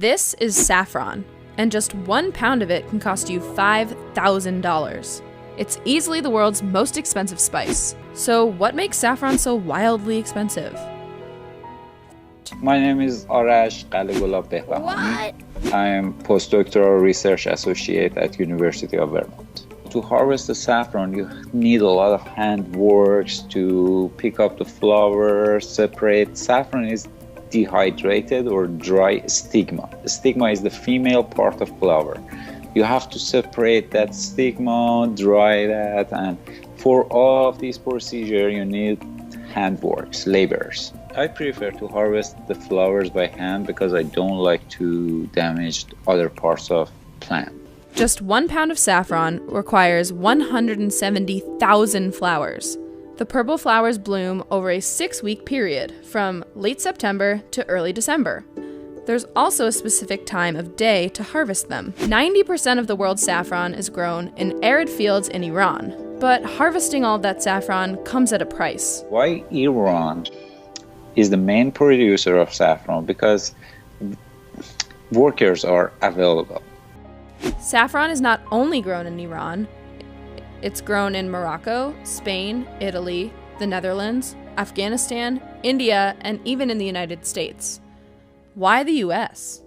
This is saffron, and just 1 pound of it can cost you $5,000. It's easily the world's most expensive spice. So what makes saffron so wildly expensive? My name is Arash Ghalehgolabbehbahani. What? I am postdoctoral research associate at University of Vermont. To harvest the saffron, you need a lot of hand works to pick up the flowers, separate. Saffron is dehydrated or dry stigma. The stigma is the female part of flower. You have to separate that stigma, dry that, and for all of these procedures, you need hand works, laborers. I prefer to harvest the flowers by hand because I don't like to damage other parts of plant. Just 1 pound of saffron requires 170,000 flowers. The purple flowers bloom over a 6-week period, from late September to early December. There's also a specific time of day to harvest them. 90% of the world's saffron is grown in arid fields in Iran, but harvesting all that saffron comes at a price. Why Iran is the main producer of saffron? Because workers are available. Saffron is not only grown in Iran, it's grown in Morocco, Spain, Italy, the Netherlands, Afghanistan, India, and even in the United States. Why the US?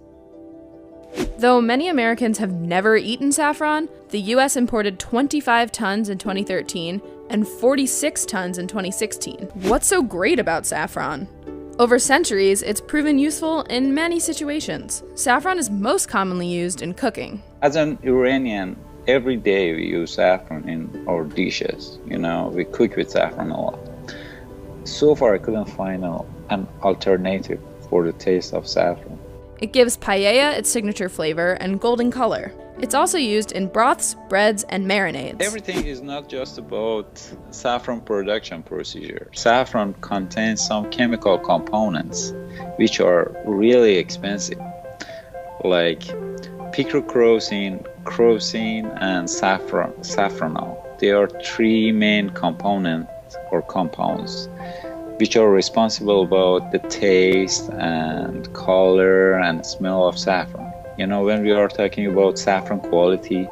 Though many Americans have never eaten saffron, the US imported 25 tons in 2013 and 46 tons in 2016. What's so great about saffron? Over centuries, it's proven useful in many situations. Saffron is most commonly used in cooking. As an Iranian, every day we use saffron in our dishes. We cook with saffron a lot. So far, I couldn't find an alternative for the taste of saffron. It gives paella its signature flavor and golden color. It's also used in broths, breads, and marinades. Everything is not just about saffron production procedure. Saffron contains some chemical components which are really expensive, like picrochrosine, crosine, and saffronol. They are 3 main components or compounds which are responsible about the taste and color and smell of saffron. When we are talking about saffron quality,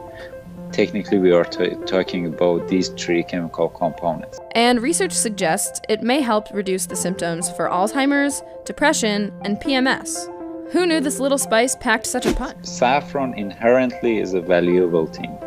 technically we are talking about these 3 chemical components. And research suggests it may help reduce the symptoms for Alzheimer's, depression, and PMS. Who knew this little spice packed such a punch? Saffron inherently is a valuable thing.